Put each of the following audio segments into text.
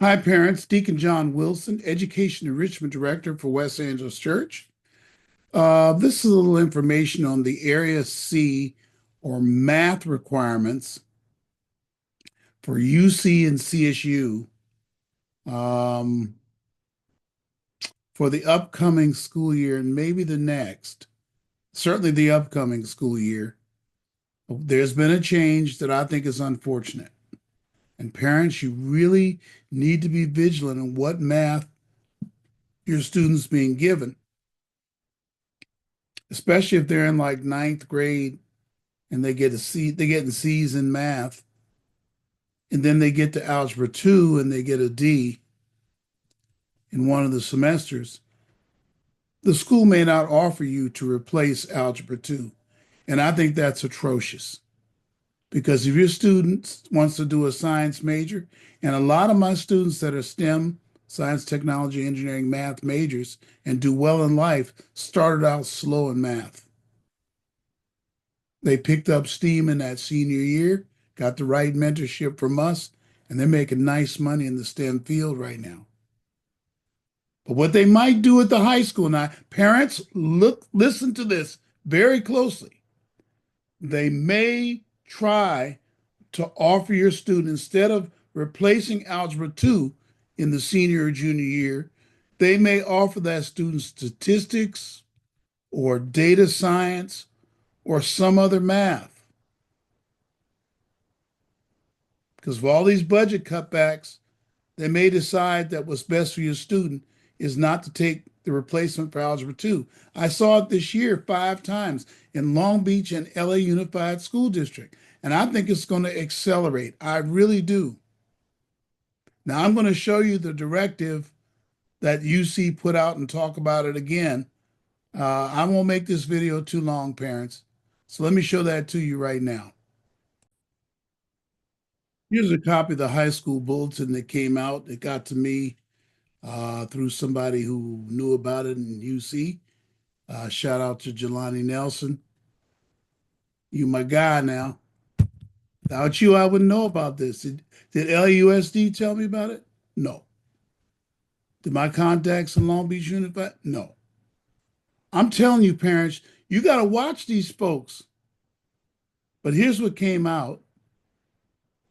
Hi, parents. Deacon John Wilson, Education Enrichment Director for West Angeles Church. This is a little information on the Area C or math requirements for UC and CSU um, for the upcoming school year and maybe the next, certainly the upcoming school year. There's been a change that I think is unfortunate. And parents, you really need to be vigilant on what math your students being given, especially if they're in like ninth grade and they get a C, they get C's in math, and then they get to Algebra 2 and they get a D in one of the semesters. The school may not offer you to replace Algebra 2. And I think that's atrocious because if your student wants to do a science major, and a lot of my students that are STEM, science, technology, engineering, math majors, and do well in life started out slow in math. They picked up steam in that senior year, got the right mentorship from us, and they're making nice money in the STEM field right now. But what they might do at the high school now, parents, listen to this very closely. They may try to offer your student, instead of replacing Algebra 2 in the senior or junior year, they may offer that student statistics or data science or some other math. Because of all these budget cutbacks, they may decide that what's best for your student is not to take the replacement for Algebra 2. I saw it this year 5 times in Long Beach and LA Unified School District, and I think it's going to accelerate. I really do. Now, I'm going to show you the directive that UC put out and talk about it again. I won't make this video too long, parents. So let me show that to you right now. Here's a copy of the high school bulletin that came out. It got to me through somebody who knew about it in UC. Shout out to Jelani Nelson. You my guy now. Without you, I wouldn't know about this. Did LUSD tell me about it? No. Did my contacts in Long Beach Unified? No. I'm telling you, parents, you got to watch these folks. But here's what came out.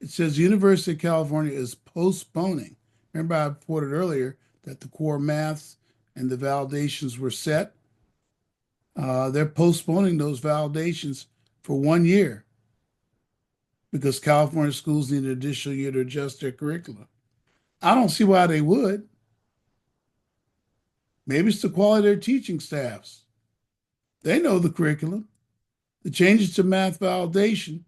It says University of California is postponing. Remember, I reported earlier that the core maths and the validations were set. They're postponing those validations for 1 year because California schools need an additional year to adjust their curriculum. I don't see why they would. Maybe it's the quality of their teaching staffs. They know the curriculum. The changes to math validation.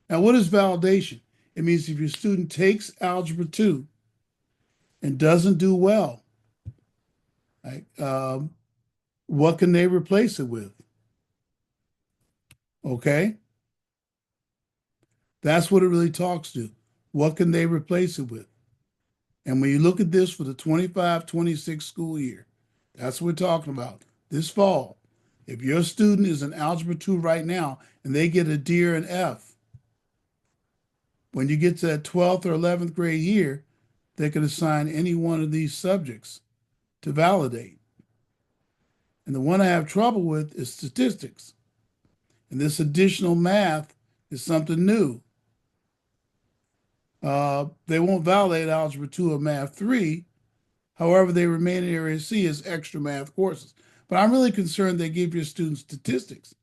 Now, what is validation? It means if your student takes Algebra 2 and doesn't do well, like, what can they replace it with? Okay? That's what it really talks to. What can they replace it with? And when you look at this for the 25-26 school year, that's what we're talking about. This fall, if your student is in Algebra 2 right now and they get a D or an F, when you get to that 12th or 11th grade year, they can assign any one of these subjects to validate. And the one I have trouble with is statistics. And this additional math is something new. They won't validate Algebra 2 or Math 3. However, they remain in Area C as extra math courses. But I'm really concerned they give your students statistics.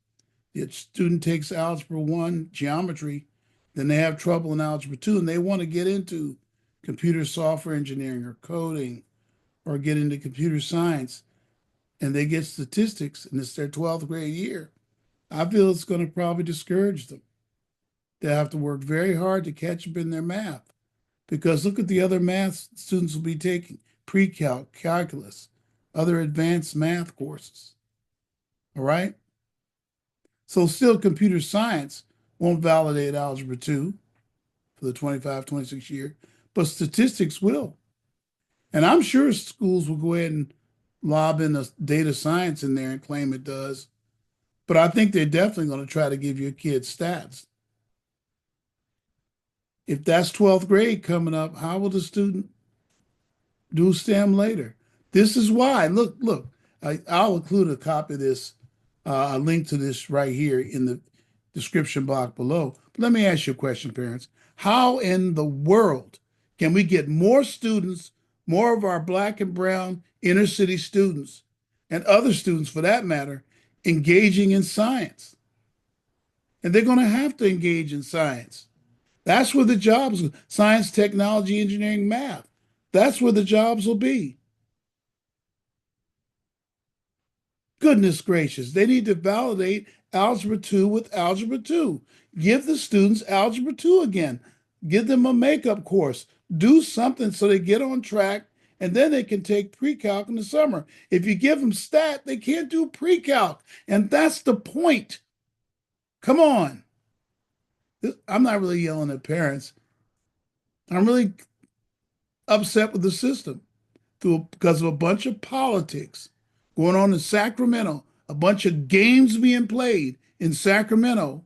The student takes Algebra 1, geometry, then they have trouble in Algebra 2, and they want to get into computer software engineering or coding or get into computer science, and they get statistics, and it's their 12th grade year. I feel it's going to probably discourage them. They'll have to work very hard to catch up in their math because look at the other math students will be taking: pre-calc, calculus, other advanced math courses. All right? So still computer science won't validate Algebra 2 for the 25-26 year, but statistics will. And I'm sure schools will go ahead and lob in a data science in there and claim it does. But I think they're definitely going to try to give your kids stats. If that's 12th grade coming up, how will the student Do STEM later. This is why. Look. I'll include a copy of this, a link to this right here in the description box below. But let me ask you a question, parents. How in the world can we get more students, more of our black and brown inner city students, and other students for that matter, engaging in science? And they're going to have to engage in science. That's where the jobs, science, technology, engineering, math. That's where the jobs will be. Goodness gracious, they need to validate Algebra 2 with Algebra 2. Give the students Algebra 2 again. Give them a makeup course. Do something so they get on track, and then they can take pre-calc in the summer. If you give them stat, they can't do pre-calc, and that's the point. Come on. I'm not really yelling at parents. I'm really upset with the system because of a bunch of politics going on in Sacramento, a bunch of games being played in Sacramento.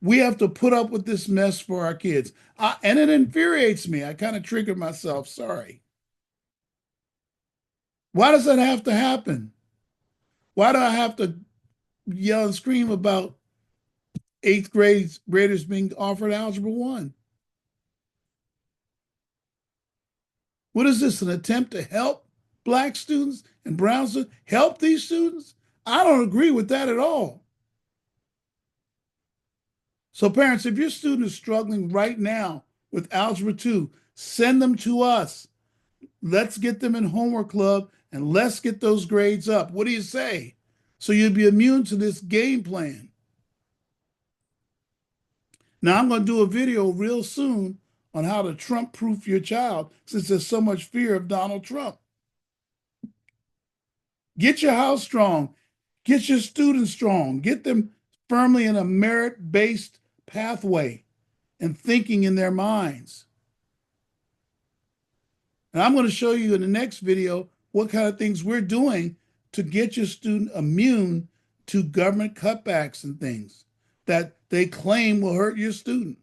We have to put up with this mess for our kids. And it infuriates me. I kind of triggered myself. Sorry. Why does that have to happen? Why do I have to yell and scream about graders being offered Algebra 1? What is this, an attempt to help black students and brown students? Help these students? I don't agree with that at all. So parents, if your student is struggling right now with Algebra 2, send them to us. Let's get them in homework club and let's get those grades up. What do you say? So you'll be immune to this game plan. Now I'm going to do a video real soon on how to Trump-proof your child since there's so much fear of Donald Trump. Get your house strong. Get your students strong. Get them firmly in a merit-based pathway and thinking in their minds. And I'm going to show you in the next video what kind of things we're doing to get your student immune to government cutbacks and things that they claim will hurt your student.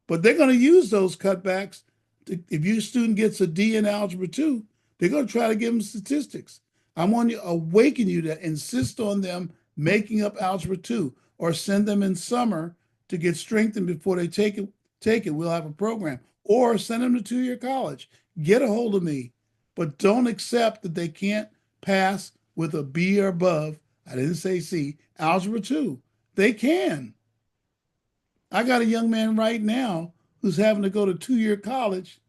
But they're going to use those cutbacks. If your student gets a D in Algebra 2, they're going to try to give them statistics. I want to awaken you to insist on them making up Algebra 2 or send them in summer to get strengthened before they take it. We'll have a program. Or send them to two-year college. Get a hold of me. But don't accept that they can't pass with a B or above. I didn't say C. Algebra 2. They can. I got a young man right now who's having to go to two-year college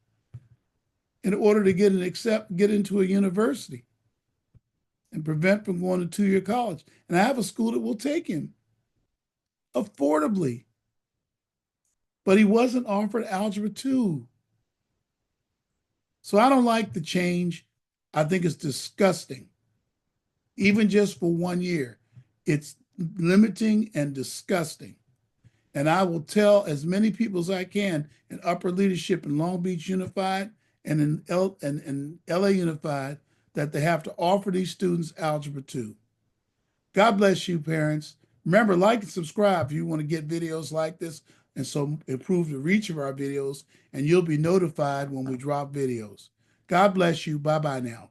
in order to get into a university and prevent from going to two-year college. And I have a school that will take him affordably. But he wasn't offered Algebra 2. So I don't like the change. I think it's disgusting. Even just for 1 year. It's limiting and disgusting. And I will tell as many people as I can in upper leadership in Long Beach Unified and in LA Unified that they have to offer these students Algebra 2. God bless you, parents. Remember, like and subscribe if you want to get videos like this and so improve the reach of our videos, and you'll be notified when we drop videos. God bless you. Bye-bye now.